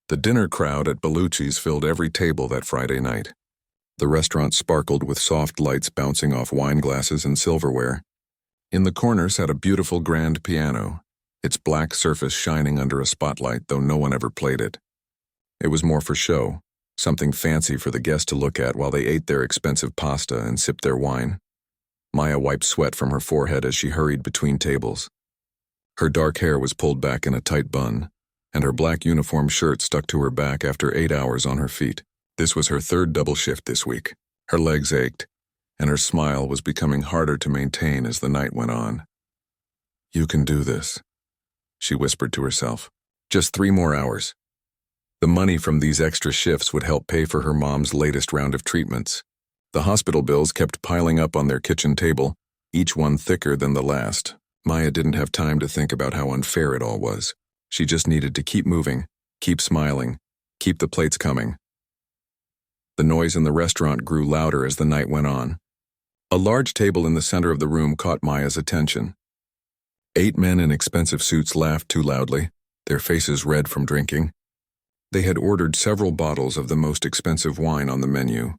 The dinner crowd at Bellucci's filled every table that Friday night. The restaurant sparkled with soft lights bouncing off wine glasses and silverware. In the corner sat a beautiful grand piano, its black surface shining under a spotlight, though no one ever played it. It was more for show, something fancy for the guests to look at while they ate their expensive pasta and sipped their wine. Maya wiped sweat from her forehead as she hurried between tables. Her dark hair was pulled back in a tight bun, and her black uniform shirt stuck to her back after 8 hours on her feet. This was her third double shift this week. Her legs ached, and her smile was becoming harder to maintain as the night went on. "You can do this," she whispered to herself. "Just 3 more hours." The money from these extra shifts would help pay for her mom's latest round of treatments. The hospital bills kept piling up on their kitchen table, each one thicker than the last. Maya didn't have time to think about how unfair it all was. She just needed to keep moving, keep smiling, keep the plates coming. The noise in the restaurant grew louder as the night went on. A large table in the center of the room caught Maya's attention. 8 men in expensive suits laughed too loudly, their faces red from drinking. They had ordered several bottles of the most expensive wine on the menu.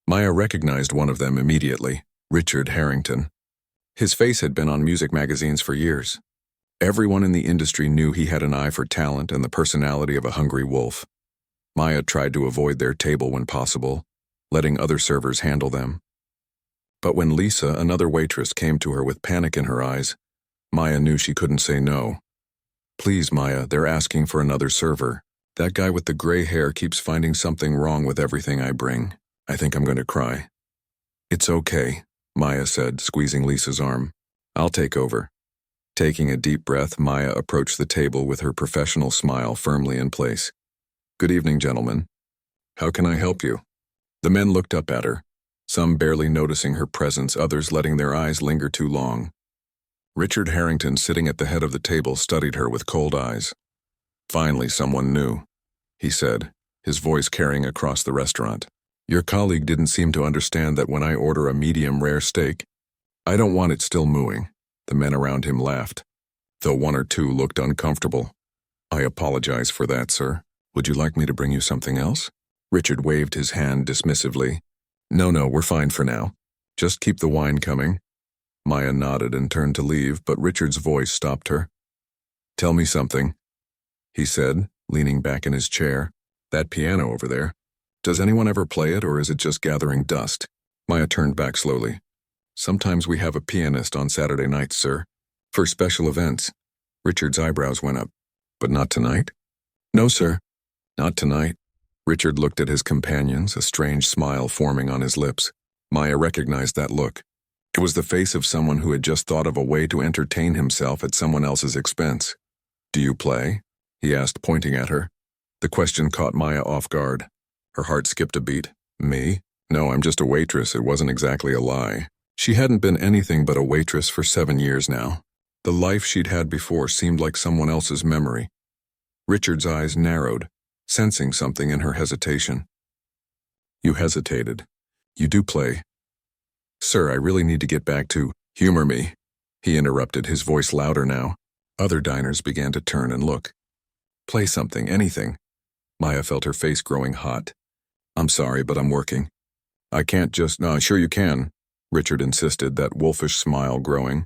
Maya recognized one of them immediately, Richard Harrington. His face had been on music magazines for years. Everyone in the industry knew he had an eye for talent and the personality of a hungry wolf. Maya tried to avoid their table when possible, letting other servers handle them. But when Lisa, another waitress, came to her with panic in her eyes, Maya knew she couldn't say no. "Please, Maya, they're asking for another server. That guy with the gray hair keeps finding something wrong with everything I bring. I think I'm going to cry." "It's okay," Maya said, squeezing Lisa's arm. "I'll take over." Taking a deep breath, Maya approached the table with her professional smile firmly in place. "Good evening, gentlemen. How can I help you?" The men looked up at her, some barely noticing her presence, others letting their eyes linger too long. Richard Harrington, sitting at the head of the table, studied her with cold eyes. "Finally, someone new," he said, his voice carrying across the restaurant. "Your colleague didn't seem to understand that when I order a medium rare steak, I don't want it still mooing." The men around him laughed, though 1 or 2 looked uncomfortable. "I apologize for that, sir. Would you like me to bring you something else?" Richard waved his hand dismissively. No, we're fine for now. Just keep the wine coming." Maya nodded and turned to leave, but Richard's voice stopped her. "Tell me something," he said, leaning back in his chair. "That piano over there. Does anyone ever play it, or is it just gathering dust?" Maya turned back slowly. "Sometimes we have a pianist on Saturday nights, sir. For special events." Richard's eyebrows went up. "But not tonight?" "No, sir. Not tonight." Richard looked at his companions, a strange smile forming on his lips. Maya recognized that look. It was the face of someone who had just thought of a way to entertain himself at someone else's expense. "Do you play?" he asked, pointing at her. The question caught Maya off guard. Her heart skipped a beat. "Me? No, I'm just a waitress." It wasn't exactly a lie. She hadn't been anything but a waitress for 7 years now. The life she'd had before seemed like someone else's memory. Richard's eyes narrowed, sensing something in her hesitation. "You hesitated. You do play." "Sir, I really need to get back to—" "Humor me," he interrupted, his voice louder now. Other diners began to turn and look. "Play something, anything." Maya felt her face growing hot. "I'm sorry, but I'm working." "I can't just—" "No, sure you can," Richard insisted, that wolfish smile growing.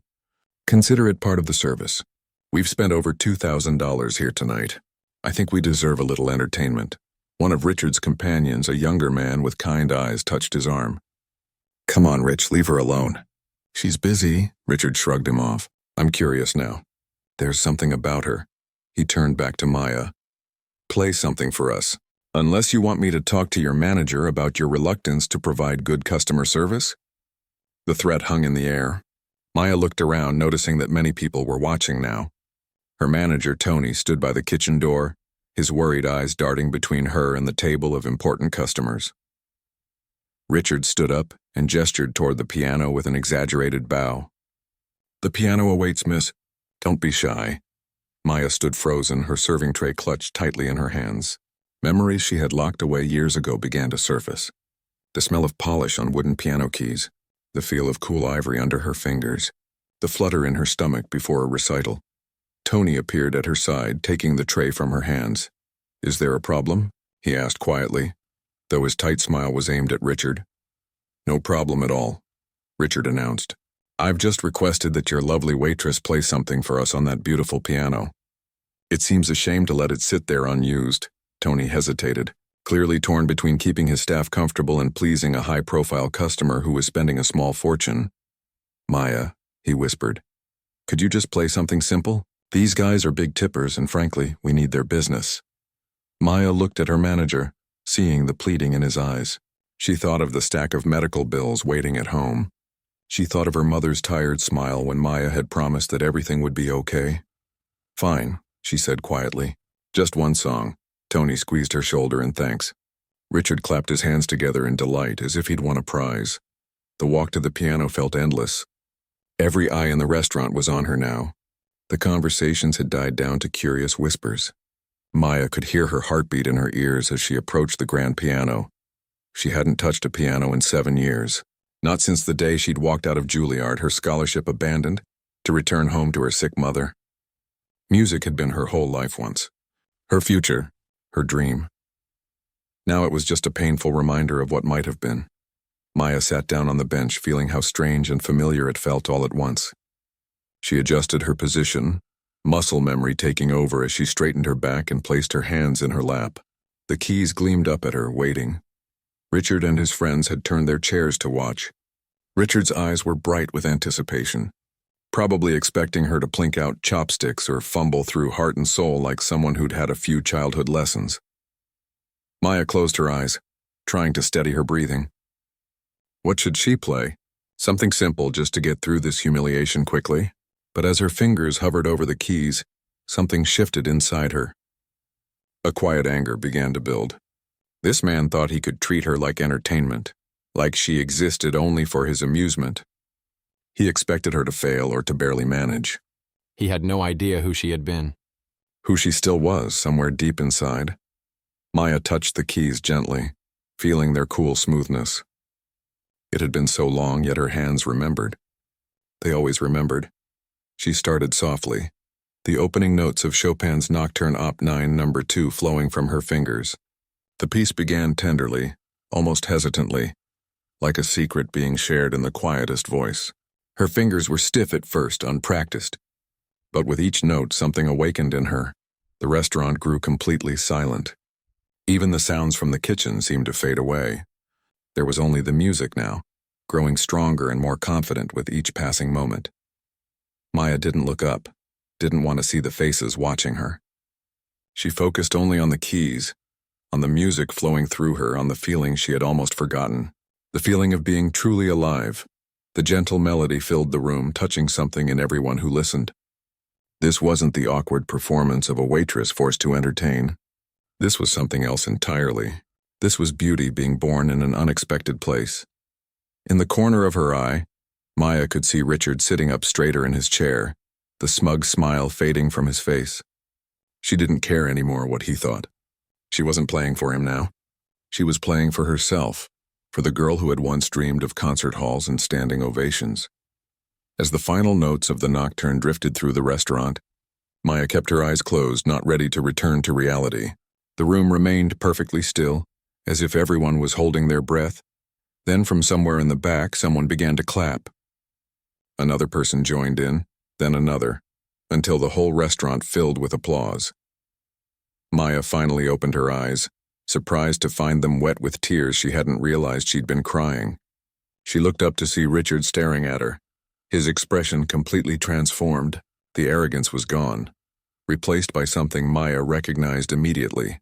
"Consider it part of the service. We've spent over $2,000 here tonight. I think we deserve a little entertainment." One of Richard's companions, a younger man with kind eyes, touched his arm. "Come on, Rich, leave her alone." "She's busy," Richard shrugged him off. "I'm curious now. There's something about her." He turned back to Maya. "Play something for us. Unless you want me to talk to your manager about your reluctance to provide good customer service?" The threat hung in the air. Maya looked around, noticing that many people were watching now. Her manager, Tony, stood by the kitchen door, his worried eyes darting between her and the table of important customers. Richard stood up and gestured toward the piano with an exaggerated bow. "The piano awaits, miss. Don't be shy." Maya stood frozen, her serving tray clutched tightly in her hands. Memories she had locked away years ago began to surface. The smell of polish on wooden piano keys, the feel of cool ivory under her fingers, the flutter in her stomach before a recital. Tony appeared at her side, taking the tray from her hands. "Is there a problem?" he asked quietly, though his tight smile was aimed at Richard. "No problem at all," Richard announced. "I've just requested that your lovely waitress play something for us on that beautiful piano." "It seems a shame to let it sit there unused," Tony hesitated, clearly torn between keeping his staff comfortable and pleasing a high-profile customer who was spending a small fortune. "Maya," he whispered, "could you just play something simple? These guys are big tippers, and frankly, we need their business." Maya looked at her manager, seeing the pleading in his eyes. She thought of the stack of medical bills waiting at home. She thought of her mother's tired smile when Maya had promised that everything would be okay. "Fine," she said quietly. "Just one song." Tony squeezed her shoulder in thanks. Richard clapped his hands together in delight, as if he'd won a prize. The walk to the piano felt endless. Every eye in the restaurant was on her now. The conversations had died down to curious whispers. Maya could hear her heartbeat in her ears as she approached the grand piano. She hadn't touched a piano in 7 years. Not since the day she'd walked out of Juilliard, her scholarship abandoned, to return home to her sick mother. Music had been her whole life once. Her future, her dream. Now it was just a painful reminder of what might have been. Maya sat down on the bench, feeling how strange and familiar it felt all at once. She adjusted her position, muscle memory taking over as she straightened her back and placed her hands in her lap. The keys gleamed up at her, waiting. Richard and his friends had turned their chairs to watch. Richard's eyes were bright with anticipation, probably expecting her to plink out chopsticks or fumble through heart and soul like someone who'd had a few childhood lessons. Maya closed her eyes, trying to steady her breathing. What should she play? Something simple just to get through this humiliation quickly. But as her fingers hovered over the keys, something shifted inside her. A quiet anger began to build. This man thought he could treat her like entertainment, like she existed only for his amusement. He expected her to fail or to barely manage. He had no idea who she had been. Who she still was, somewhere deep inside. Maya touched the keys gently, feeling their cool smoothness. It had been so long, yet her hands remembered. They always remembered. She started softly, the opening notes of Chopin's Nocturne Op. 9 No. 2 flowing from her fingers. The piece began tenderly, almost hesitantly, like a secret being shared in the quietest voice. Her fingers were stiff at first, unpracticed. But with each note, something awakened in her. The restaurant grew completely silent. Even the sounds from the kitchen seemed to fade away. There was only the music now, growing stronger and more confident with each passing moment. Maya didn't look up, didn't want to see the faces watching her. She focused only on the keys, on the music flowing through her, on the feeling she had almost forgotten. The feeling of being truly alive. The gentle melody filled the room, touching something in everyone who listened. This wasn't the awkward performance of a waitress forced to entertain. This was something else entirely. This was beauty being born in an unexpected place. In the corner of her eye, Maya could see Richard sitting up straighter in his chair, the smug smile fading from his face. She didn't care anymore what he thought. She wasn't playing for him now. She was playing for herself, for the girl who had once dreamed of concert halls and standing ovations. As the final notes of the nocturne drifted through the restaurant, Maya kept her eyes closed, not ready to return to reality. The room remained perfectly still, as if everyone was holding their breath. Then from somewhere in the back, someone began to clap. Another person joined in, then another, until the whole restaurant filled with applause. Maya finally opened her eyes, surprised to find them wet with tears. She hadn't realized she'd been crying. She looked up to see Richard staring at her, his expression completely transformed. The arrogance was gone, replaced by something Maya recognized immediately.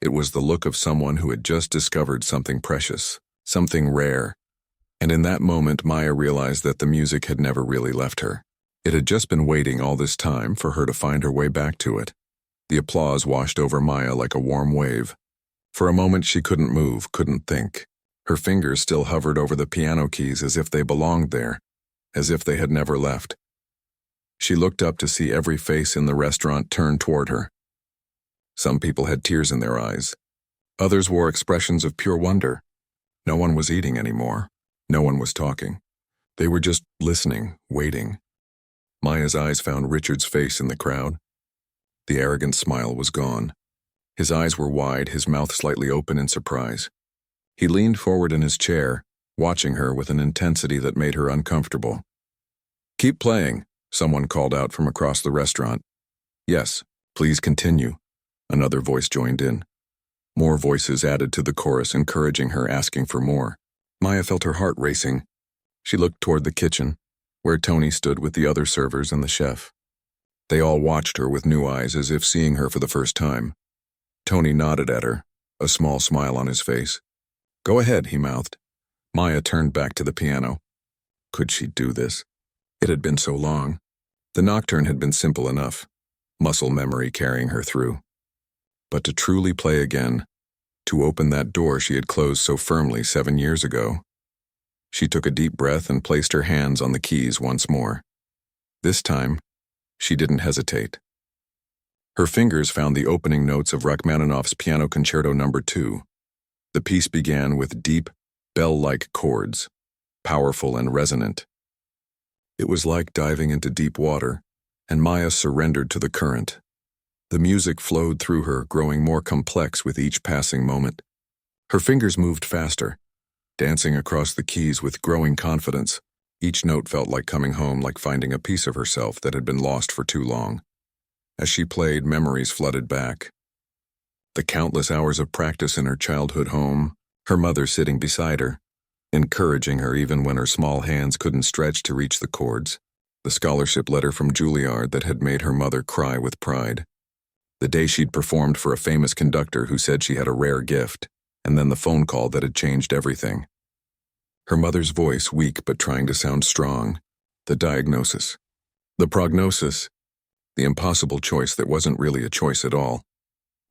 It was the look of someone who had just discovered something precious, something rare. And in that moment, Maya realized that the music had never really left her. It had just been waiting all this time for her to find her way back to it. The applause washed over Maya like a warm wave. For a moment she couldn't move, couldn't think. Her fingers still hovered over the piano keys as if they belonged there, as if they had never left. She looked up to see every face in the restaurant turn toward her. Some people had tears in their eyes. Others wore expressions of pure wonder. No one was eating anymore. No one was talking. They were just listening, waiting. Maya's eyes found Richard's face in the crowd. The arrogant smile was gone. His eyes were wide, his mouth slightly open in surprise. He leaned forward in his chair, watching her with an intensity that made her uncomfortable. "Keep playing," someone called out from across the restaurant. "Yes, please continue," another voice joined in. More voices added to the chorus, encouraging her, asking for more. Maya felt her heart racing. She looked toward the kitchen, where Tony stood with the other servers and the chef. They all watched her with new eyes, as if seeing her for the first time. Tony nodded at her, a small smile on his face. "Go ahead," he mouthed. Maya turned back to the piano. Could she do this? It had been so long. The nocturne had been simple enough, muscle memory carrying her through. But to truly play again, to open that door she had closed so firmly 7 years ago. She took a deep breath and placed her hands on the keys once more. This time, she didn't hesitate. Her fingers found the opening notes of Rachmaninoff's Piano Concerto No. 2. The piece began with deep, bell-like chords, powerful and resonant. It was like diving into deep water, and Maya surrendered to the current. The music flowed through her, growing more complex with each passing moment. Her fingers moved faster, dancing across the keys with growing confidence. Each note felt like coming home, like finding a piece of herself that had been lost for too long. As she played, memories flooded back. The countless hours of practice in her childhood home, her mother sitting beside her, encouraging her even when her small hands couldn't stretch to reach the chords. The scholarship letter from Juilliard that had made her mother cry with pride. The day she'd performed for a famous conductor who said she had a rare gift, and then the phone call that had changed everything. Her mother's voice, weak but trying to sound strong. The diagnosis. The prognosis. The impossible choice that wasn't really a choice at all.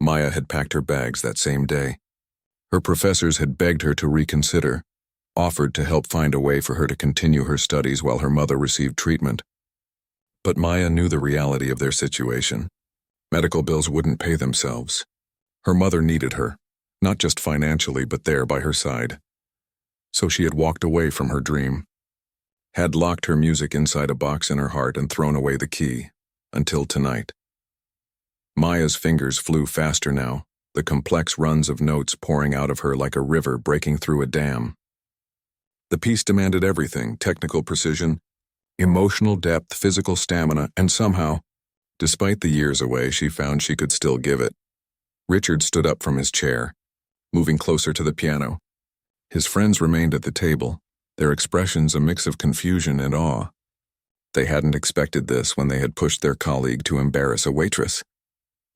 Maya had packed her bags that same day. Her professors had begged her to reconsider, offered to help find a way for her to continue her studies while her mother received treatment. But Maya knew the reality of their situation. Medical bills wouldn't pay themselves. Her mother needed her, not just financially, but there by her side. So she had walked away from her dream, had locked her music inside a box in her heart and thrown away the key, until tonight. Maya's fingers flew faster now, the complex runs of notes pouring out of her like a river breaking through a dam. The piece demanded everything: technical precision, emotional depth, physical stamina, and somehow, despite the years away, she found she could still give it. Richard stood up from his chair, moving closer to the piano. His friends remained at the table, their expressions a mix of confusion and awe. They hadn't expected this when they had pushed their colleague to embarrass a waitress.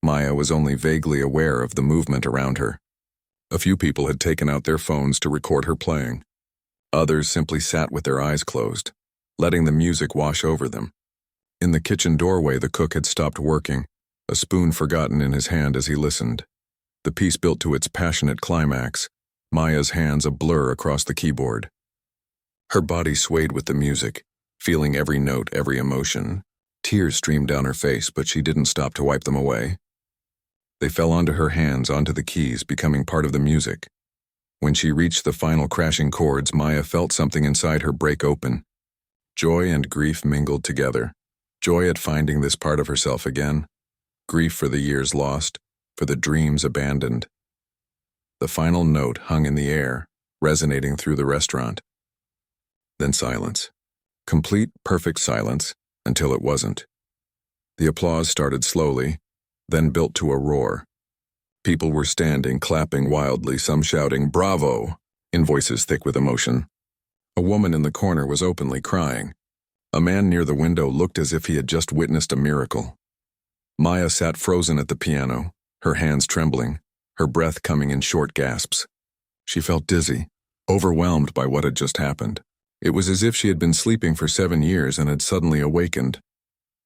Maya was only vaguely aware of the movement around her. A few people had taken out their phones to record her playing. Others simply sat with their eyes closed, letting the music wash over them. In the kitchen doorway, the cook had stopped working, a spoon forgotten in his hand as he listened. The piece built to its passionate climax, Maya's hands a blur across the keyboard. Her body swayed with the music, feeling every note, every emotion. Tears streamed down her face, but she didn't stop to wipe them away. They fell onto her hands, onto the keys, becoming part of the music. When she reached the final crashing chords, Maya felt something inside her break open. Joy and grief mingled together. Joy at finding this part of herself again. Grief for the years lost, for the dreams abandoned. The final note hung in the air, resonating through the restaurant. Then silence. Complete, perfect silence, until it wasn't. The applause started slowly, then built to a roar. People were standing, clapping wildly, some shouting, "Bravo!" in voices thick with emotion. A woman in the corner was openly crying. A man near the window looked as if he had just witnessed a miracle. Maya sat frozen at the piano, her hands trembling, her breath coming in short gasps. She felt dizzy, overwhelmed by what had just happened. It was as if she had been sleeping for 7 years and had suddenly awakened.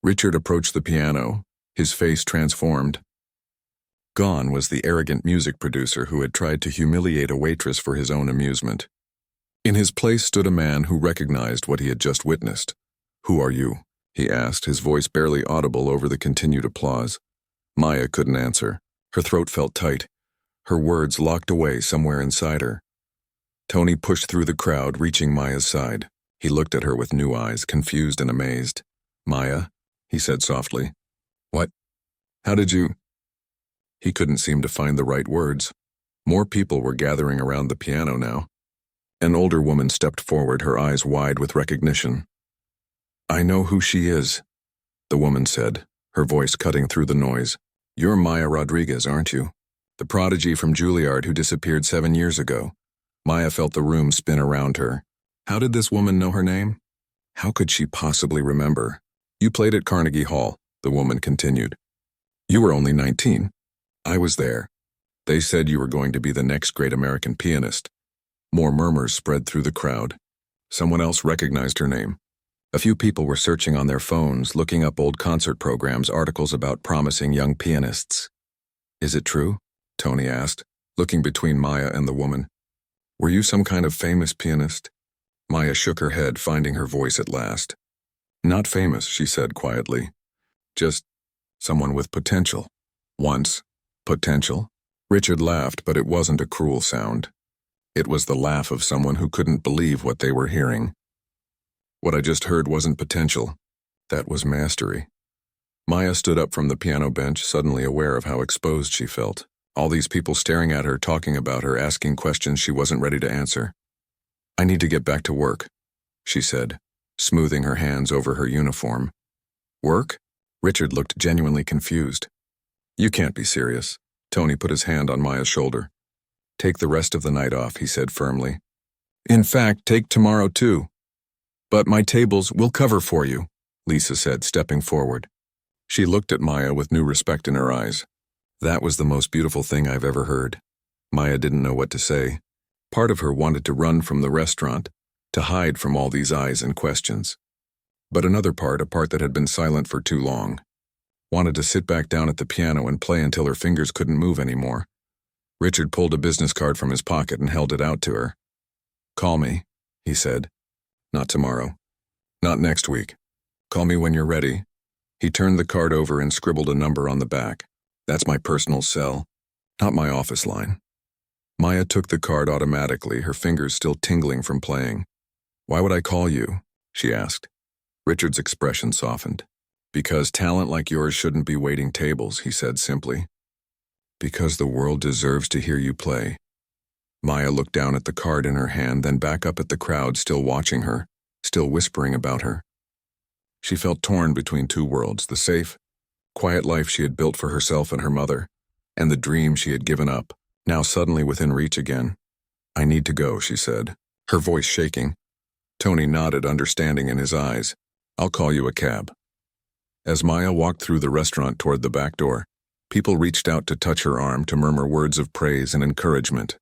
Richard approached the piano, his face transformed. Gone was the arrogant music producer who had tried to humiliate a waitress for his own amusement. In his place stood a man who recognized what he had just witnessed. "Who are you?" he asked, his voice barely audible over the continued applause. Maya couldn't answer. Her throat felt tight, her words locked away somewhere inside her. Tony pushed through the crowd, reaching Maya's side. He looked at her with new eyes, confused and amazed. "Maya," he said softly. "What? How did you—" He couldn't seem to find the right words. More people were gathering around the piano now. An older woman stepped forward, her eyes wide with recognition. "I know who she is," the woman said, her voice cutting through the noise. "You're Maya Rodriguez, aren't you? The prodigy from Juilliard who disappeared 7 years ago." Maya felt the room spin around her. How did this woman know her name? How could she possibly remember? "You played at Carnegie Hall," the woman continued. "You were only 19. I was there. They said you were going to be the next great American pianist." More murmurs spread through the crowd. Someone else recognized her name. A few people were searching on their phones, looking up old concert programs, articles about promising young pianists. "Is it true?" Tony asked, looking between Maya and the woman. "Were you some kind of famous pianist?" Maya shook her head, finding her voice at last. "Not famous," she said quietly. "Just someone with potential." "Once. Potential?" Richard laughed, but it wasn't a cruel sound. It was the laugh of someone who couldn't believe what they were hearing. "What I just heard wasn't potential. That was mastery." Maya stood up from the piano bench, suddenly aware of how exposed she felt. All these people staring at her, talking about her, asking questions she wasn't ready to answer. "I need to get back to work," she said, smoothing her hands over her uniform. "Work?" Richard looked genuinely confused. "You can't be serious." Tony put his hand on Maya's shoulder. "Take the rest of the night off," he said firmly. "In fact, take tomorrow too." "But my tables will cover for you," Lisa said, stepping forward. She looked at Maya with new respect in her eyes. "That was the most beautiful thing I've ever heard." Maya didn't know what to say. Part of her wanted to run from the restaurant, to hide from all these eyes and questions. But another part, a part that had been silent for too long, wanted to sit back down at the piano and play until her fingers couldn't move anymore. Richard pulled a business card from his pocket and held it out to her. "Call me," he said. "Not tomorrow. Not next week. Call me when you're ready." He turned the card over and scribbled a number on the back. "That's my personal cell, not my office line." Maya took the card automatically, her fingers still tingling from playing. "Why would I call you?" she asked. Richard's expression softened. "Because talent like yours shouldn't be waiting tables," he said simply. "Because the world deserves to hear you play." Maya looked down at the card in her hand, then back up at the crowd still watching her, still whispering about her. She felt torn between two worlds, the safe, quiet life she had built for herself and her mother, and the dream she had given up, now suddenly within reach again. "I need to go," she said, her voice shaking. Tony nodded, understanding in his eyes. "I'll call you a cab." As Maya walked through the restaurant toward the back door, people reached out to touch her arm, to murmur words of praise and encouragement.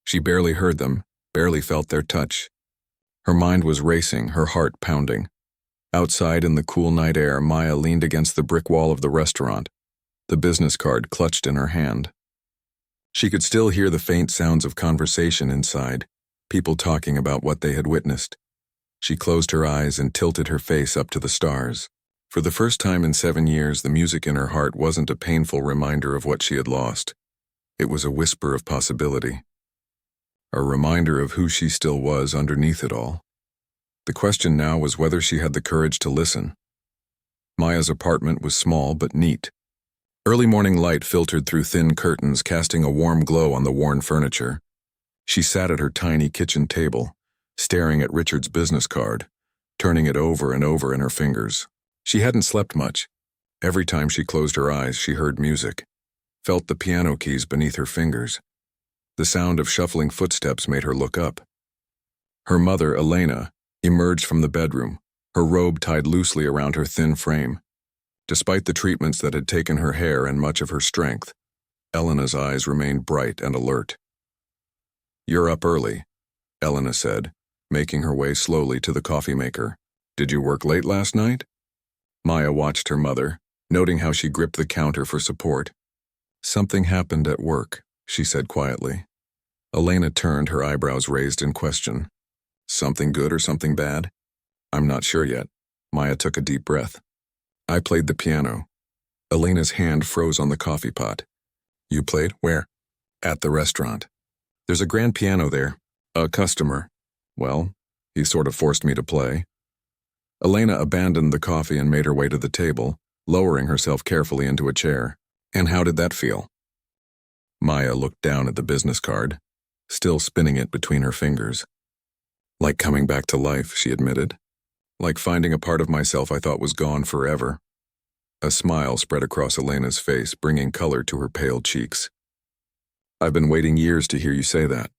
She barely heard them, barely felt their touch. Her mind was racing, her heart pounding. Outside in the cool night air, Maya leaned against the brick wall of the restaurant, the business card clutched in her hand. She could still hear the faint sounds of conversation inside, people talking about what they had witnessed. She closed her eyes and tilted her face up to the stars. For the first time in 7 years, the music in her heart wasn't a painful reminder of what she had lost. It was a whisper of possibility. A reminder of who she still was underneath it all. The question now was whether she had the courage to listen. Maya's apartment was small but neat. Early morning light filtered through thin curtains, casting a warm glow on the worn furniture. She sat at her tiny kitchen table, staring at Richard's business card, turning it over and over in her fingers. She hadn't slept much. Every time she closed her eyes, she heard music, felt the piano keys beneath her fingers. The sound of shuffling footsteps made her look up. Her mother, Elena, emerged from the bedroom, her robe tied loosely around her thin frame. Despite the treatments that had taken her hair and much of her strength, Elena's eyes remained bright and alert. "You're up early," Elena said, making her way slowly to the coffee maker. "Did you work late last night?" Maya watched her mother, noting how she gripped the counter for support. "Something happened at work," she said quietly. Elena turned, her eyebrows raised in question. "Something good or something bad?" "I'm not sure yet." Maya took a deep breath. "I played the piano." Elena's hand froze on the coffee pot. "You played? Where?" "At the restaurant. There's a grand piano there. A customer. Well, he sort of forced me to play." Elena abandoned the coffee and made her way to the table, lowering herself carefully into a chair. "And how did that feel?" Maya looked down at the business card, still spinning it between her fingers. Like coming back to life, she admitted. Like finding a part of myself I thought was gone forever. A smile spread across Elena's face, bringing color to her pale cheeks. I've been waiting years to hear you say that.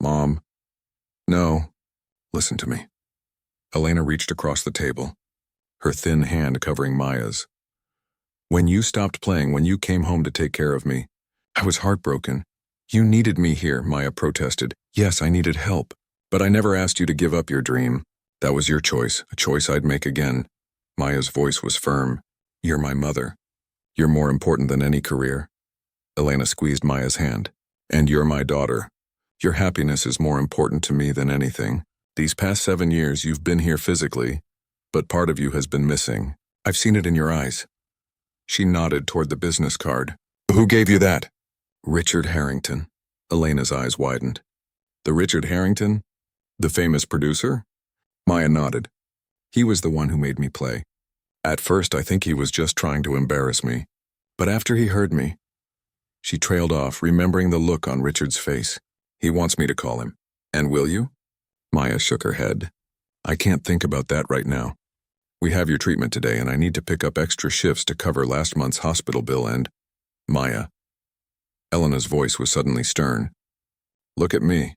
Mom. No. Listen to me. Elena reached across the table, her thin hand covering Maya's. When you stopped playing, when you came home to take care of me, I was heartbroken. You needed me here, Maya protested. Yes, I needed help, but I never asked you to give up your dream. That was your choice, a choice I'd make again. Maya's voice was firm. You're my mother. You're more important than any career. Elena squeezed Maya's hand. And you're my daughter. Your happiness is more important to me than anything. These past 7 years you've been here physically, but part of you has been missing. I've seen it in your eyes. She nodded toward the business card. Who gave you that? Richard Harrington. Elena's eyes widened. The Richard Harrington? The famous producer? Maya nodded. He was the one who made me play. At first I think he was just trying to embarrass me. But after he heard me, she trailed off, remembering the look on Richard's face. He wants me to call him. And will you? Maya shook her head. I can't think about that right now. We have your treatment today, and I need to pick up extra shifts to cover last month's hospital bill and… Maya. Elena's voice was suddenly stern. Look at me.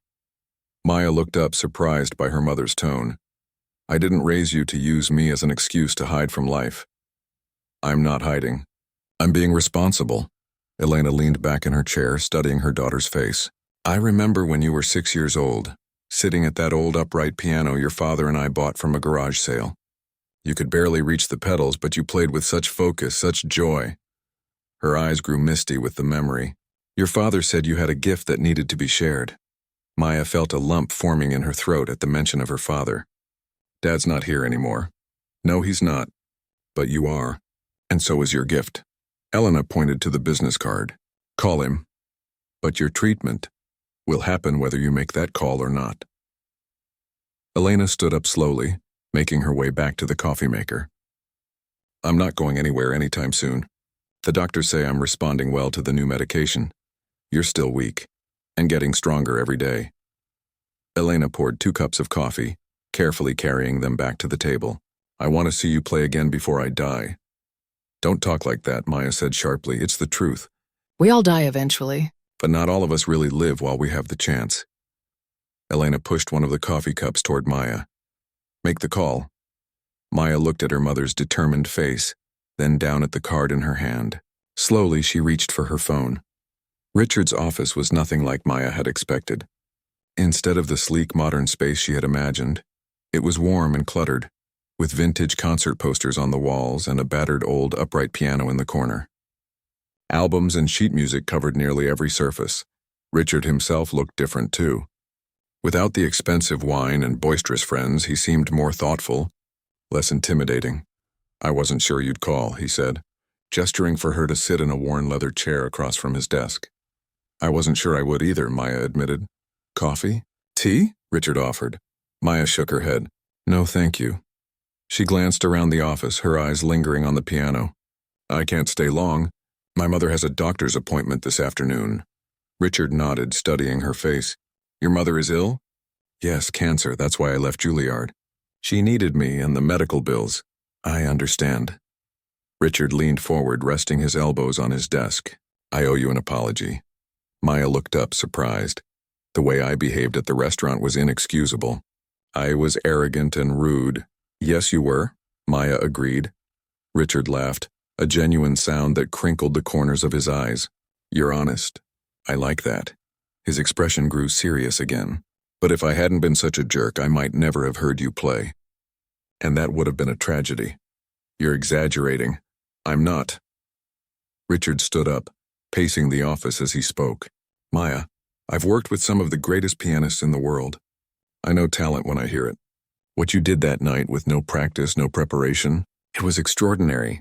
Maya looked up, surprised by her mother's tone. I didn't raise you to use me as an excuse to hide from life. I'm not hiding. I'm being responsible. Elena leaned back in her chair, studying her daughter's face. I remember when you were 6 years old, sitting at that old upright piano your father and I bought from a garage sale. You could barely reach the pedals, but you played with such focus, such joy. Her eyes grew misty with the memory. Your father said you had a gift that needed to be shared. Maya felt a lump forming in her throat at the mention of her father. Dad's not here anymore. No, he's not. But you are. And so is your gift. Elena pointed to the business card. Call him. But your treatment will happen whether you make that call or not. Elena stood up slowly, making her way back to the coffee maker. I'm not going anywhere anytime soon. The doctors say I'm responding well to the new medication. You're still weak, and getting stronger every day. Elena poured 2 cups of coffee, carefully carrying them back to the table. I want to see you play again before I die. Don't talk like that, Maya said sharply. It's the truth. We all die eventually. But not all of us really live while we have the chance. Elena pushed one of the coffee cups toward Maya. Make the call. Maya looked at her mother's determined face, then down at the card in her hand. Slowly, she reached for her phone. Richard's office was nothing like Maya had expected. Instead of the sleek modern space she had imagined, it was warm and cluttered, with vintage concert posters on the walls and a battered old upright piano in the corner. Albums and sheet music covered nearly every surface. Richard himself looked different too. Without the expensive wine and boisterous friends, he seemed more thoughtful, less intimidating. I wasn't sure you'd call, he said, gesturing for her to sit in a worn leather chair across from his desk. I wasn't sure I would either, Maya admitted. Coffee? Tea? Richard offered. Maya shook her head. No, thank you. She glanced around the office, her eyes lingering on the piano. I can't stay long. My mother has a doctor's appointment this afternoon. Richard nodded, studying her face. Your mother is ill? Yes, cancer. That's why I left Juilliard. She needed me and the medical bills. I understand. Richard leaned forward, resting his elbows on his desk. I owe you an apology. Maya looked up, surprised. The way I behaved at the restaurant was inexcusable. I was arrogant and rude. Yes, you were, Maya agreed. Richard laughed, a genuine sound that crinkled the corners of his eyes. You're honest. I like that. His expression grew serious again. But if I hadn't been such a jerk, I might never have heard you play. And that would have been a tragedy. You're exaggerating. I'm not. Richard stood up, pacing the office as he spoke. Maya, I've worked with some of the greatest pianists in the world. I know talent when I hear it. What you did that night with no practice, no preparation, it was extraordinary.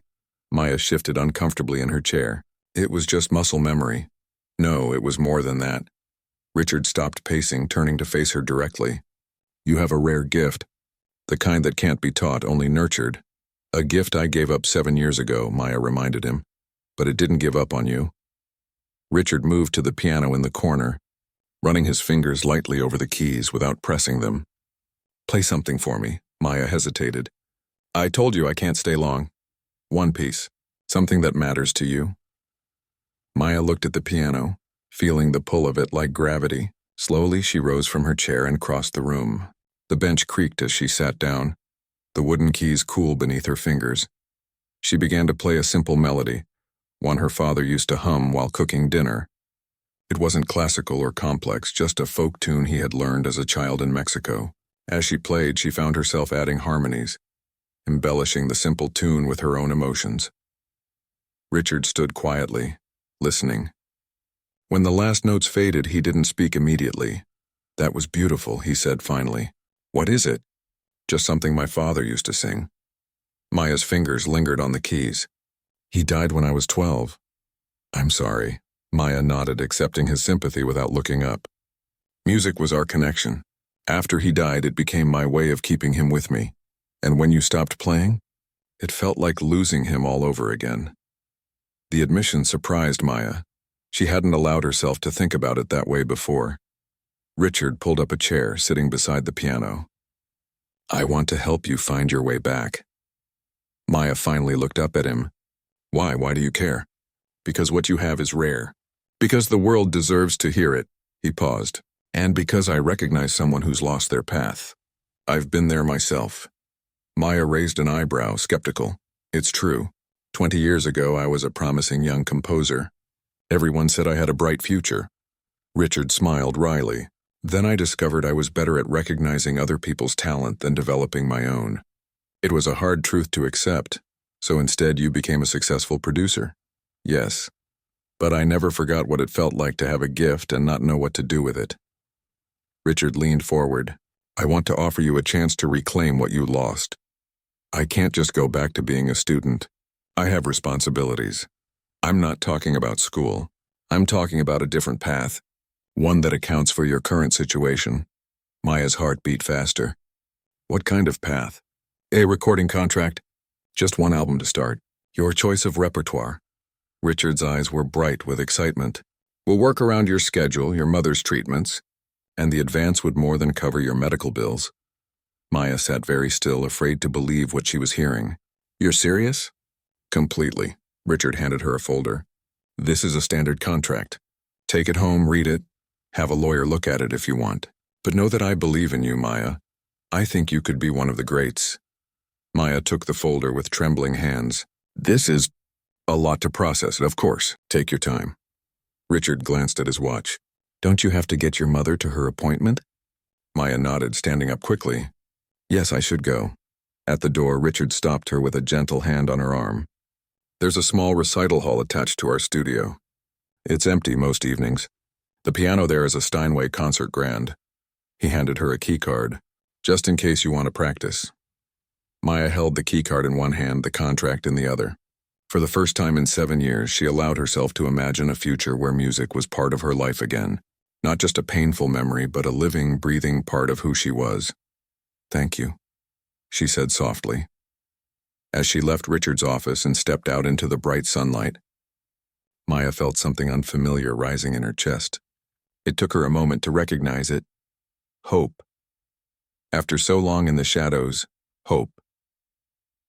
Maya shifted uncomfortably in her chair. It was just muscle memory. No, it was more than that. Richard stopped pacing, turning to face her directly. You have a rare gift, the kind that can't be taught, only nurtured. A gift I gave up 7 years ago, Maya reminded him. But it didn't give up on you. Richard moved to the piano in the corner, running his fingers lightly over the keys without pressing them. "Play something for me," Maya hesitated. "I told you I can't stay long. One piece. Something that matters to you." Maya looked at the piano, feeling the pull of it like gravity. Slowly, she rose from her chair and crossed the room. The bench creaked as she sat down, the wooden keys cool beneath her fingers. She began to play a simple melody, one her father used to hum while cooking dinner. It wasn't classical or complex, just a folk tune he had learned as a child in Mexico. As she played, she found herself adding harmonies, embellishing the simple tune with her own emotions. Richard stood quietly, listening. When the last notes faded, he didn't speak immediately. "That was beautiful," he said finally. "What is it?" "Just something my father used to sing." Maya's fingers lingered on the keys. "He died when I was 12. "I'm sorry." Maya nodded, accepting his sympathy without looking up. "Music was our connection. After he died, it became my way of keeping him with me. And when you stopped playing, it felt like losing him all over again." The admission surprised Maya. She hadn't allowed herself to think about it that way before. Richard pulled up a chair, sitting beside the piano. "I want to help you find your way back." Maya finally looked up at him. "Why? Why do you care?" "Because what you have is rare. Because the world deserves to hear it." He paused. "And because I recognize someone who's lost their path. I've been there myself." Maya raised an eyebrow, skeptical. "It's true. 20 years ago, I was a promising young composer. Everyone said I had a bright future." Richard smiled wryly. "Then I discovered I was better at recognizing other people's talent than developing my own. It was a hard truth to accept, so instead you became a successful producer." "Yes. But I never forgot what it felt like to have a gift and not know what to do with it." Richard leaned forward. "I want to offer you a chance to reclaim what you lost. I can't just go back to being a student. I have responsibilities. I'm not talking about school. I'm talking about a different path, one that accounts for your current situation." Maya's heart beat faster. "What kind of path?" "A recording contract. Just one album to start. Your choice of repertoire." Richard's eyes were bright with excitement. "We'll work around your schedule, your mother's treatments, and the advance would more than cover your medical bills." Maya sat very still, afraid to believe what she was hearing. "You're serious?" "Completely." Richard handed her a folder. "This is a standard contract. Take it home, read it, have a lawyer look at it if you want. But know that I believe in you, Maya. I think you could be one of the greats." Maya took the folder with trembling hands. "This is a lot to process, of course. Take your time." Richard glanced at his watch. "Don't you have to get your mother to her appointment?" Maya nodded, standing up quickly. "Yes, I should go." At the door, Richard stopped her with a gentle hand on her arm. "There's a small recital hall attached to our studio. It's empty most evenings. The piano there is a Steinway concert grand." He handed her a key card, "just in case you want to practice." Maya held the key card in one hand, the contract in the other. For the first time in 7 years, she allowed herself to imagine a future where music was part of her life again. Not just a painful memory, but a living, breathing part of who she was. "Thank you," she said softly. As she left Richard's office and stepped out into the bright sunlight, Maya felt something unfamiliar rising in her chest. It took her a moment to recognize it. Hope. After so long in the shadows, hope.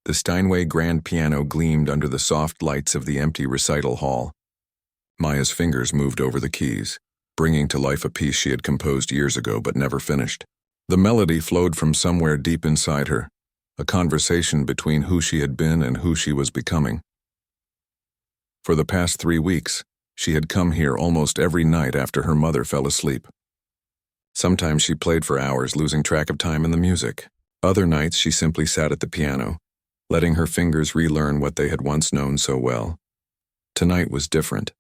The Steinway grand piano gleamed under the soft lights of the empty recital hall. Maya's fingers moved over the keys, bringing to life a piece she had composed years ago but never finished. The melody flowed from somewhere deep inside her, a conversation between who she had been and who she was becoming. For the past 3 weeks, she had come here almost every night after her mother fell asleep. Sometimes she played for hours, losing track of time in the music. Other nights she simply sat at the piano, letting her fingers relearn what they had once known so well. Tonight was different.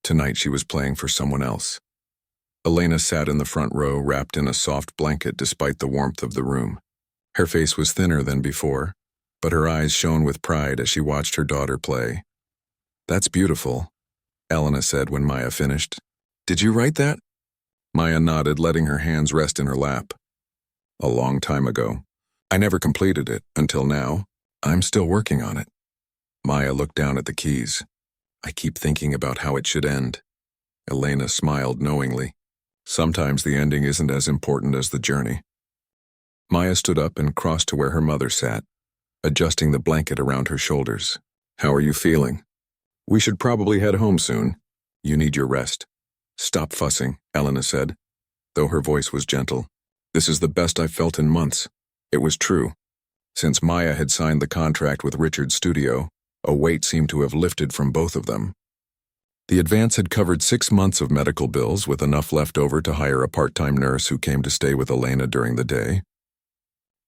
Tonight she was playing for someone else. Elena sat in the front row, wrapped in a soft blanket despite the warmth of the room. Her face was thinner than before, but her eyes shone with pride as she watched her daughter play. "That's beautiful," Elena said when Maya finished. "Did you write that?" Maya nodded, letting her hands rest in her lap. "A long time ago. I never completed it until now. I'm still working on it." Maya looked down at the keys. I keep thinking about how it should end. Elena smiled knowingly. Sometimes the ending isn't as important as the journey. Maya stood up and crossed to where her mother sat, adjusting the blanket around her shoulders. How are you feeling? We should probably head home soon. You need your rest. Stop fussing, Elena said, though her voice was gentle. This is the best I've felt in months. It was true. Since Maya had signed the contract with Richard's studio, a weight seemed to have lifted from both of them. The advance had covered 6 months of medical bills, with enough left over to hire a part-time nurse who came to stay with Elena during the day.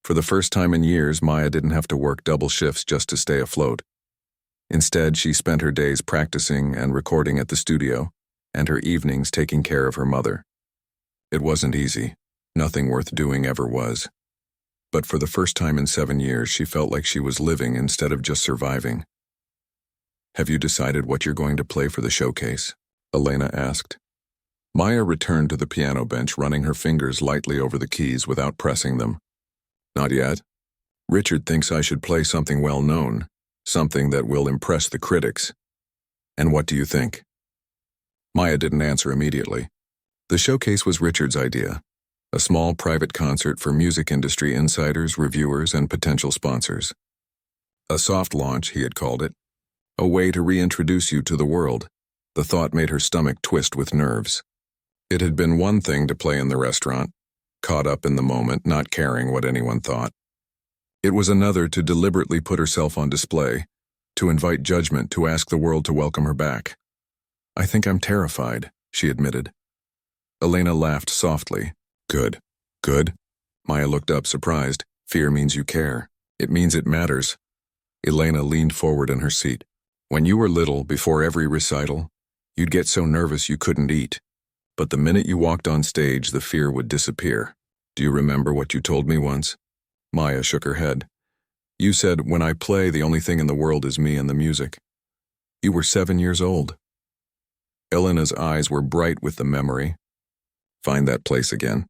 For the first time in years, Maya didn't have to work double shifts just to stay afloat. Instead, she spent her days practicing and recording at the studio, and her evenings taking care of her mother. It wasn't easy. Nothing worth doing ever was. But for the first time in 7 years, she felt like she was living instead of just surviving. Have you decided what you're going to play for the showcase? Elena asked. Maya returned to the piano bench, running her fingers lightly over the keys without pressing them. Not yet. Richard thinks I should play something well-known, something that will impress the critics. And what do you think? Maya didn't answer immediately. The showcase was Richard's idea, a small private concert for music industry insiders, reviewers, and potential sponsors. A soft launch, he had called it, a way to reintroduce you to the world. The thought made her stomach twist with nerves. It had been one thing to play in the restaurant, caught up in the moment, not caring what anyone thought. It was another to deliberately put herself on display, to invite judgment, to ask the world to welcome her back. I think I'm terrified, she admitted. Elena laughed softly. Good. Good? Maya looked up, surprised. Fear means you care. It means it matters. Elena leaned forward in her seat. When you were little, before every recital, you'd get so nervous you couldn't eat. But the minute you walked on stage, the fear would disappear. Do you remember what you told me once? Maya shook her head. You said, when I play, the only thing in the world is me and the music. You were 7 years old. Elena's eyes were bright with the memory. Find that place again.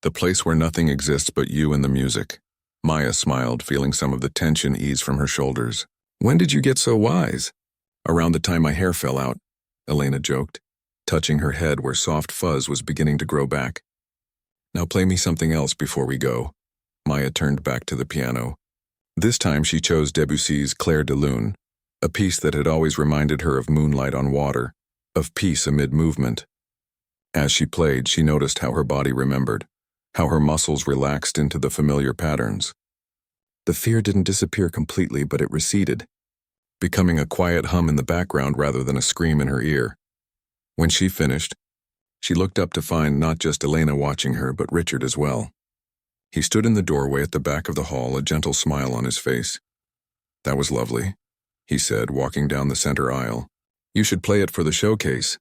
The place where nothing exists but you and the music. Maya smiled, feeling some of the tension ease from her shoulders. When did you get so wise? Around the time my hair fell out, Elena joked, touching her head where soft fuzz was beginning to grow back. Now play me something else before we go. Maya turned back to the piano. This time she chose Debussy's Clair de Lune, a piece that had always reminded her of moonlight on water, of peace amid movement. As she played, she noticed how her body remembered, how her muscles relaxed into the familiar patterns. The fear didn't disappear completely, but it receded, becoming a quiet hum in the background rather than a scream in her ear. When she finished, she looked up to find not just Elena watching her, but Richard as well. He stood in the doorway at the back of the hall, a gentle smile on his face. That was lovely, he said, walking down the center aisle. You should play it for the showcase.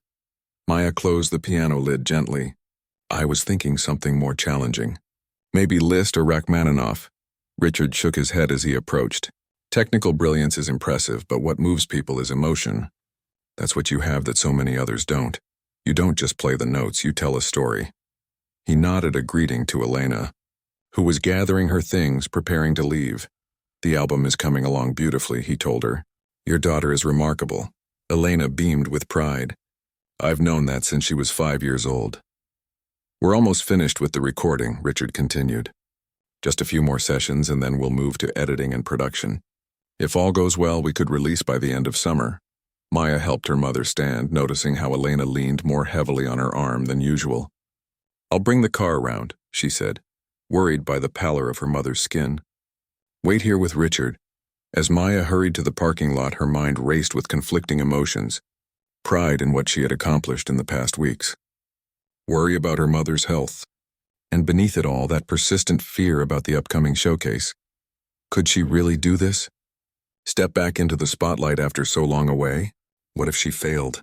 Maya closed the piano lid gently. I was thinking something more challenging. Maybe Liszt or Rachmaninoff. Richard shook his head as he approached. Technical brilliance is impressive, but what moves people is emotion. That's what you have that so many others don't. You don't just play the notes, you tell a story. He nodded a greeting to Elena, who was gathering her things, preparing to leave. The album is coming along beautifully, he told her. Your daughter is remarkable. Elena beamed with pride. I've known that since she was 5 years old. We're almost finished with the recording, Richard continued. Just a few more sessions and then we'll move to editing and production. If all goes well, we could release by the end of summer. Maya helped her mother stand, noticing how Elena leaned more heavily on her arm than usual. I'll bring the car around, she said, worried by the pallor of her mother's skin. Wait here with Richard. As Maya hurried to the parking lot, her mind raced with conflicting emotions. Pride in what she had accomplished in the past weeks. Worry about her mother's health. And beneath it all, that persistent fear about the upcoming showcase. Could she really do this? Step back into the spotlight after so long away? What if she failed?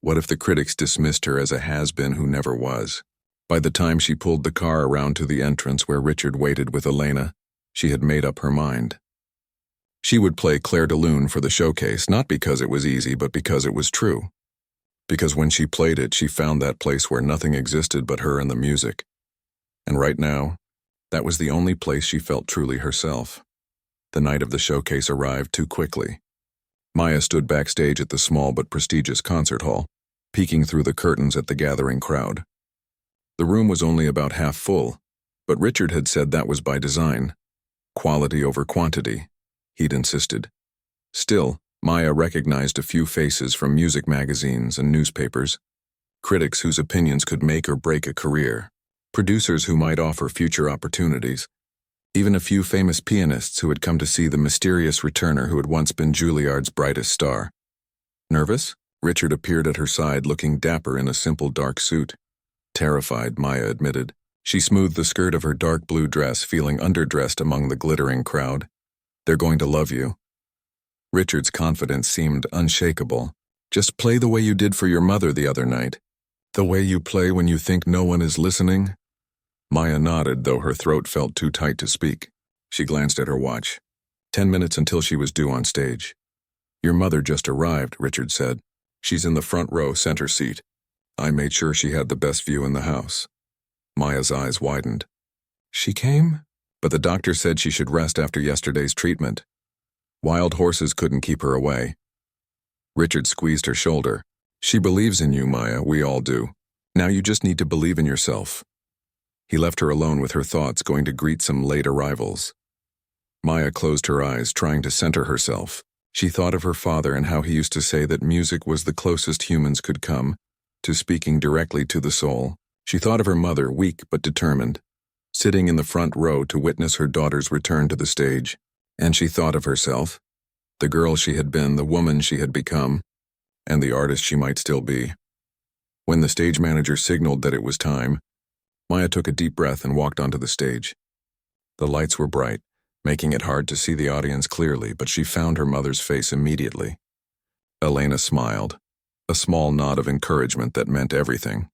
What if the critics dismissed her as a has-been who never was? By the time she pulled the car around to the entrance where Richard waited with Elena, she had made up her mind. She would play Clair de Lune for the showcase, not because it was easy, but because it was true. Because when she played it, she found that place where nothing existed but her and the music. And right now, that was the only place she felt truly herself. The night of the showcase arrived too quickly. Maya stood backstage at the small but prestigious concert hall, peeking through the curtains at the gathering crowd. The room was only about half full, but Richard had said that was by design. Quality over quantity, he'd insisted. Still, Maya recognized a few faces from music magazines and newspapers, critics whose opinions could make or break a career, producers who might offer future opportunities, even a few famous pianists who had come to see the mysterious returner who had once been Juilliard's brightest star. Nervous? Richard appeared at her side, looking dapper in a simple dark suit. Terrified, Maya admitted. She smoothed the skirt of her dark blue dress, feeling underdressed among the glittering crowd. "They're going to love you." Richard's confidence seemed unshakable. "Just play the way you did for your mother the other night. The way you play when you think no one is listening." Maya nodded, though her throat felt too tight to speak. She glanced at her watch. 10 minutes until she was due on stage. "Your mother just arrived," Richard said. "She's in the front row, center seat. I made sure she had the best view in the house." Maya's eyes widened. "She came? But the doctor said she should rest after yesterday's treatment. Wild horses couldn't keep her away." Richard squeezed her shoulder. "She believes in you, Maya, we all do. Now you just need to believe in yourself." He left her alone with her thoughts, going to greet some late arrivals. Maya closed her eyes, trying to center herself. She thought of her father and how he used to say that music was the closest humans could come to speaking directly to the soul. She thought of her mother, weak but determined, sitting in the front row to witness her daughter's return to the stage. And she thought of herself, the girl she had been, the woman she had become, and the artist she might still be. When the stage manager signaled that it was time, Maya took a deep breath and walked onto the stage. The lights were bright, making it hard to see the audience clearly, but she found her mother's face immediately. Elena smiled, a small nod of encouragement that meant everything.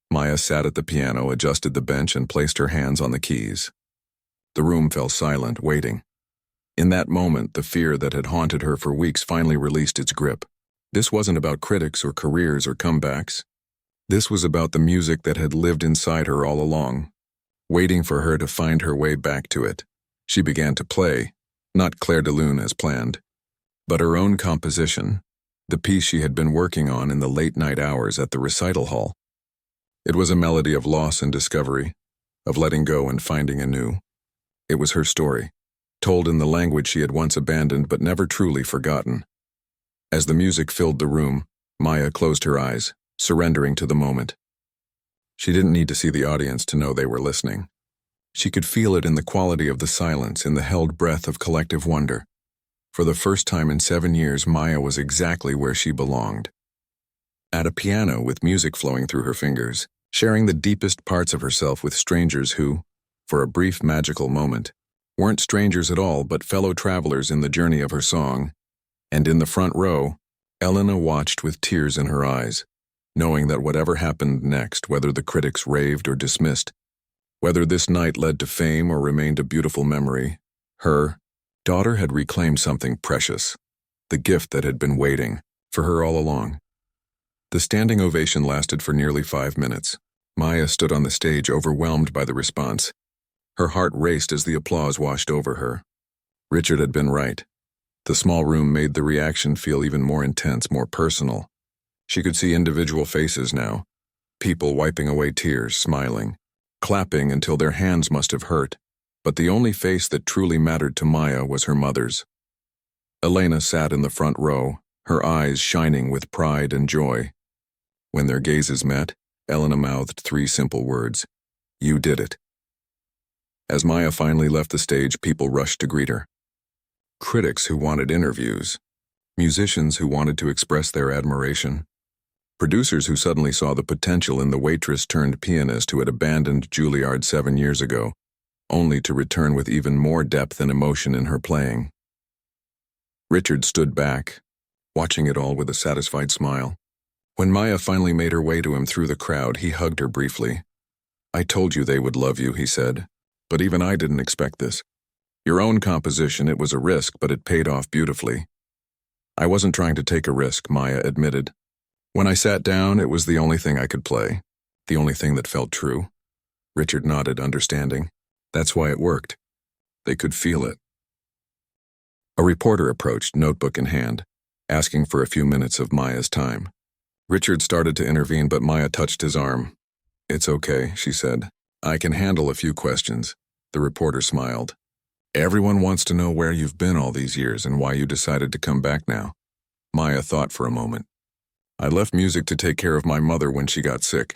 Maya sat at the piano, adjusted the bench, and placed her hands on the keys. The room fell silent, waiting. In that moment, the fear that had haunted her for weeks finally released its grip. This wasn't about critics or careers or comebacks. This was about the music that had lived inside her all along, waiting for her to find her way back to it. She began to play, not Clair de Lune as planned, but her own composition, the piece she had been working on in the late-night hours at the recital hall. It was a melody of loss and discovery, of letting go and finding anew. It was her story, told in the language she had once abandoned but never truly forgotten. As the music filled the room, Maya closed her eyes, surrendering to the moment. She didn't need to see the audience to know they were listening. She could feel it in the quality of the silence, in the held breath of collective wonder. For the first time in 7 years, Maya was exactly where she belonged. At a piano with music flowing through her fingers, sharing the deepest parts of herself with strangers who, for a brief magical moment, weren't strangers at all but fellow travelers in the journey of her song. And in the front row, Elena watched with tears in her eyes, knowing that whatever happened next, whether the critics raved or dismissed, whether this night led to fame or remained a beautiful memory, her daughter had reclaimed something precious, the gift that had been waiting for her all along. The standing ovation lasted for nearly 5 minutes. Maya stood on the stage, overwhelmed by the response. Her heart raced as the applause washed over her. Richard had been right. The small room made the reaction feel even more intense, more personal. She could see individual faces now, people wiping away tears, smiling, clapping until their hands must have hurt. But the only face that truly mattered to Maya was her mother's. Elena sat in the front row, her eyes shining with pride and joy. When their gazes met, Elena mouthed 3 simple words: "You did it." As Maya finally left the stage, people rushed to greet her. Critics who wanted interviews, musicians who wanted to express their admiration, producers who suddenly saw the potential in the waitress turned pianist who had abandoned Juilliard 7 years ago, only to return with even more depth and emotion in her playing. Richard stood back, watching it all with a satisfied smile. When Maya finally made her way to him through the crowd, he hugged her briefly. "I told you they would love you," he said, "but even I didn't expect this. Your own composition, it was a risk, but it paid off beautifully." "I wasn't trying to take a risk," Maya admitted. "When I sat down, it was the only thing I could play, the only thing that felt true." Richard nodded, understanding. That's why it worked. They could feel it. A reporter approached, notebook in hand. asking for a few minutes of Maya's time. Richard started to intervene, but Maya touched his arm. "It's okay," she said. "I can handle a few questions." The reporter smiled. "Everyone wants to know where you've been all these years and why you decided to come back now." Maya thought for a moment. "I left music to take care of my mother when she got sick.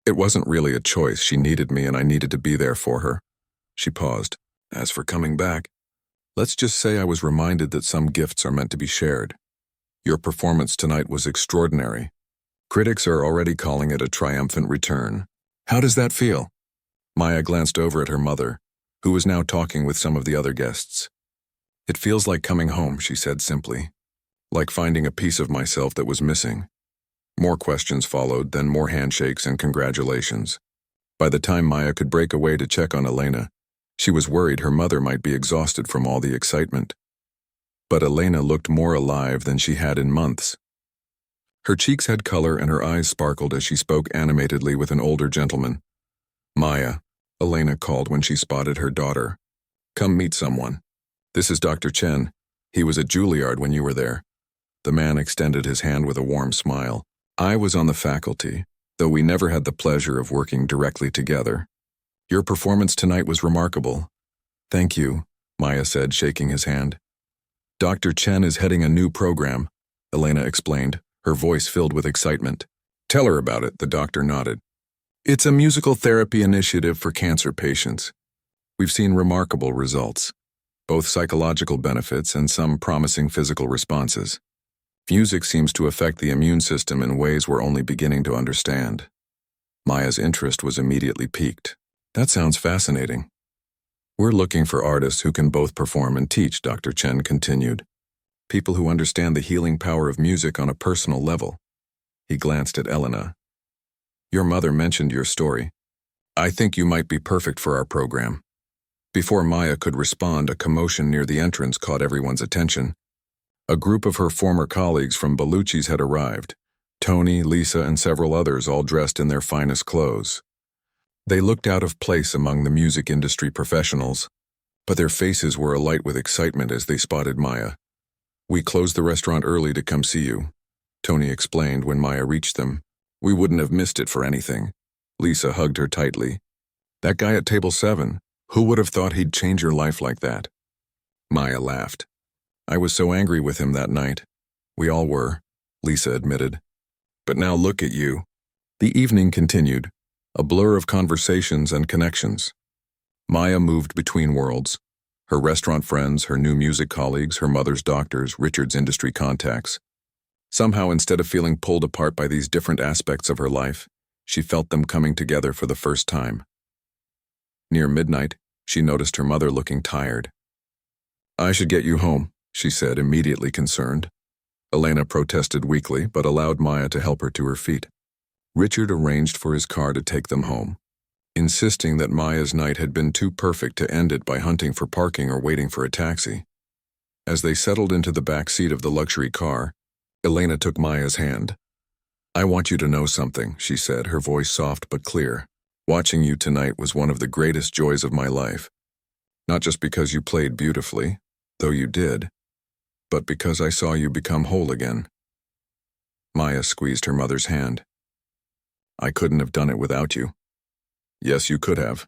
It wasn't really a choice. She needed me and I needed to be there for her." She paused. "As for coming back, let's just say I was reminded that some gifts are meant to be shared. Your performance tonight was extraordinary. Critics are already calling it a triumphant return. How does that feel?" Maya glanced over at her mother, who was now talking with some of the other guests. "It feels like coming home," she said simply. "Like finding a piece of myself that was missing." More questions followed, then more handshakes and congratulations. By the time Maya could break away to check on Elena, she was worried her mother might be exhausted from all the excitement. But Elena looked more alive than she had in months. Her cheeks had color and her eyes sparkled as she spoke animatedly with an older gentleman. "Maya," Elena called when she spotted her daughter. "Come meet someone. This is Dr. Chen. He was at Juilliard when you were there." The man extended his hand with a warm smile. "I was on the faculty, though we never had the pleasure of working directly together. Your performance tonight was remarkable." "Thank you," Maya said, shaking his hand. "Dr. Chen is heading a new program," Elena explained, her voice filled with excitement. "Tell her about it," the doctor nodded. "It's a musical therapy initiative for cancer patients. We've seen remarkable results, both psychological benefits and some promising physical responses. Music seems to affect the immune system in ways we're only beginning to understand." Maya's interest was immediately piqued. "That sounds fascinating." "We're looking for artists who can both perform and teach," Dr. Chen continued. "People who understand the healing power of music on a personal level." He glanced at Elena. "Your mother mentioned your story. I think you might be perfect for our program." Before Maya could respond, a commotion near the entrance caught everyone's attention. A group of her former colleagues from Bellucci's had arrived. Tony, Lisa, and several others, all dressed in their finest clothes. They looked out of place among the music industry professionals, but their faces were alight with excitement as they spotted Maya. "We closed the restaurant early to come see you," Tony explained when Maya reached them. "We wouldn't have missed it for anything." Lisa hugged her tightly. "That guy at table 7, who would have thought he'd change your life like that?" Maya laughed. "I was so angry with him that night." "We all were," Lisa admitted. "But now look at you." The evening continued, a blur of conversations and connections. Maya moved between worlds. Her restaurant friends, her new music colleagues, her mother's doctors, Richard's industry contacts. Somehow, instead of feeling pulled apart by these different aspects of her life, she felt them coming together for the first time. Near midnight, she noticed her mother looking tired. "I should get you home," she said, immediately concerned. Elena protested weakly, but allowed Maya to help her to her feet. Richard arranged for his car to take them home, insisting that Maya's night had been too perfect to end it by hunting for parking or waiting for a taxi. As they settled into the back seat of the luxury car, Elena took Maya's hand. "I want you to know something," she said, her voice soft but clear. "Watching you tonight was one of the greatest joys of my life. Not just because you played beautifully, though you did, but because I saw you become whole again." Maya squeezed her mother's hand. "I couldn't have done it without you." "Yes, you could have."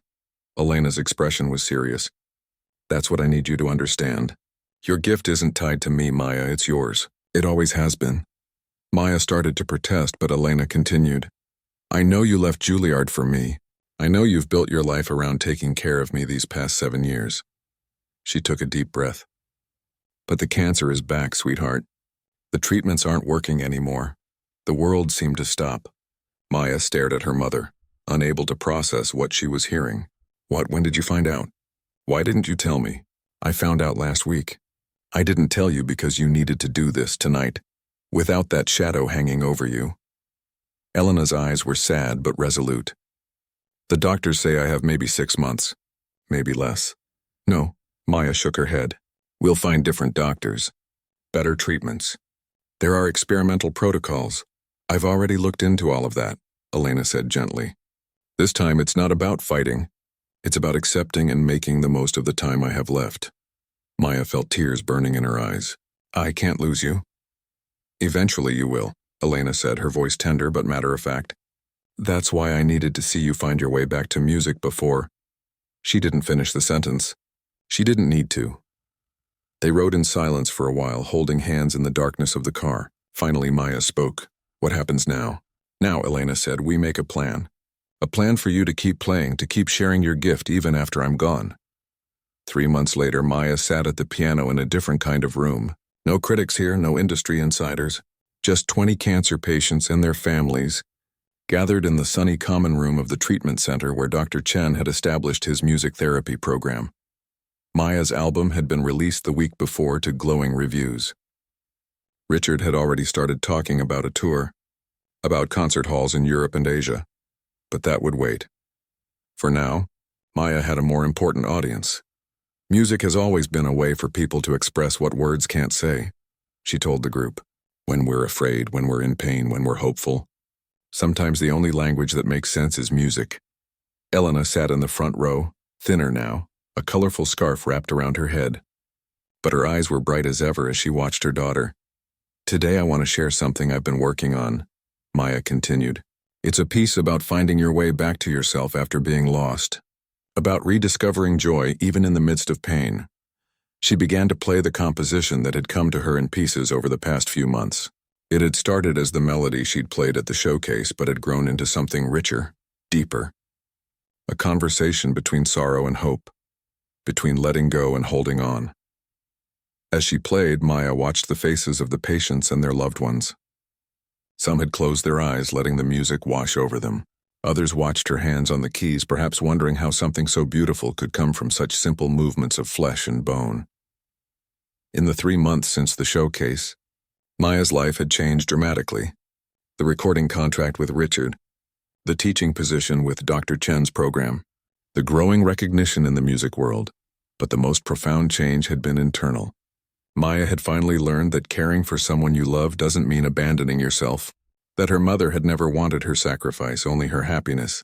Elena's expression was serious. "That's what I need you to understand. Your gift isn't tied to me, Maya, it's yours. It always has been." Maya started to protest, but Elena continued. "I know you left Juilliard for me. I know you've built your life around taking care of me these past 7 years." She took a deep breath. "But the cancer is back, sweetheart. The treatments aren't working anymore." The world seemed to stop. Maya stared at her mother, unable to process what she was hearing. "What? When did you find out? Why didn't you tell me?" "I found out last week. I didn't tell you because you needed to do this tonight, without that shadow hanging over you." Elena's eyes were sad but resolute. "The doctors say I have maybe 6 months, maybe less." "No," Maya shook her head. "We'll find different doctors, better treatments. There are experimental protocols. I've already looked into all of that," Elena said gently. "This time it's not about fighting. It's about accepting and making the most of the time I have left." Maya felt tears burning in her eyes. "I can't lose you." Eventually you will, Elena said, her voice tender but matter-of-fact. That's why I needed to see you find your way back to music before. She didn't finish the sentence. She didn't need to. They rode in silence for a while, holding hands in the darkness of the car. Finally, Maya spoke. What happens now? Now, Elena said, we make a plan. A plan for you to keep playing, to keep sharing your gift even after I'm gone. 3 months later, Maya sat at the piano in a different kind of room. No critics here, no industry insiders. Just 20 cancer patients and their families, gathered in the sunny common room of the treatment center where Dr. Chen had established his music therapy program. Maya's album had been released the week before to glowing reviews. Richard had already started talking about a tour, about concert halls in Europe and Asia, but that would wait. For now, Maya had a more important audience. Music has always been a way for people to express what words can't say, she told the group. When we're afraid, when we're in pain, when we're hopeful. Sometimes the only language that makes sense is music. Elena sat in the front row, thinner now, a colorful scarf wrapped around her head. But her eyes were bright as ever as she watched her daughter. Today I want to share something I've been working on, Maya continued. It's a piece about finding your way back to yourself after being lost. About rediscovering joy even in the midst of pain. She began to play the composition that had come to her in pieces over the past few months. It had started as the melody she'd played at the showcase, but had grown into something richer, deeper. A conversation between sorrow and hope, between letting go and holding on. As she played, Maya watched the faces of the patients and their loved ones. Some had closed their eyes, letting the music wash over them. Others watched her hands on the keys, perhaps wondering how something so beautiful could come from such simple movements of flesh and bone. In the 3 months since the showcase, Maya's life had changed dramatically. The recording contract with Richard, the teaching position with Dr. Chen's program, the growing recognition in the music world, but the most profound change had been internal. Maya had finally learned that caring for someone you love doesn't mean abandoning yourself, that her mother had never wanted her sacrifice, only her happiness,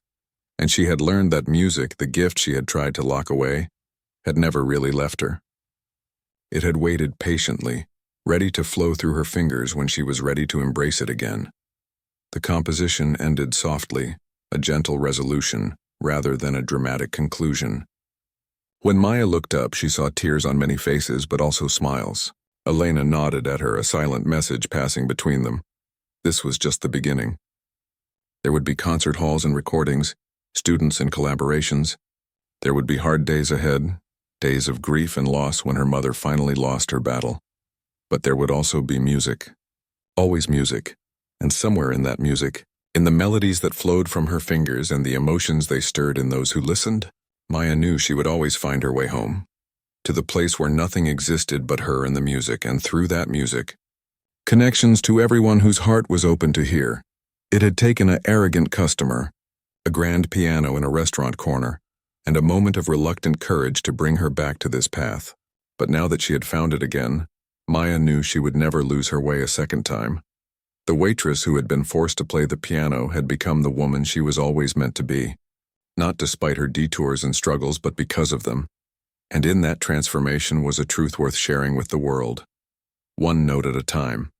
and she had learned that music, the gift she had tried to lock away, had never really left her. It had waited patiently, ready to flow through her fingers when she was ready to embrace it again. The composition ended softly, a gentle resolution, rather than a dramatic conclusion. When Maya looked up, she saw tears on many faces, but also smiles. Elena nodded at her, a silent message passing between them. This was just the beginning. There would be concert halls and recordings, students and collaborations. There would be hard days ahead, days of grief and loss when her mother finally lost her battle. But there would also be music. Always music. And somewhere in that music, in the melodies that flowed from her fingers and the emotions they stirred in those who listened, Maya knew she would always find her way home. To the place where nothing existed but her and the music, and through that music, connections to everyone whose heart was open to hear. It had taken an arrogant customer, a grand piano in a restaurant corner, and a moment of reluctant courage to bring her back to this path. But now that she had found it again, Maya knew she would never lose her way a second time. The waitress who had been forced to play the piano had become the woman she was always meant to be, not despite her detours and struggles, but because of them. And in that transformation was a truth worth sharing with the world. One note at a time.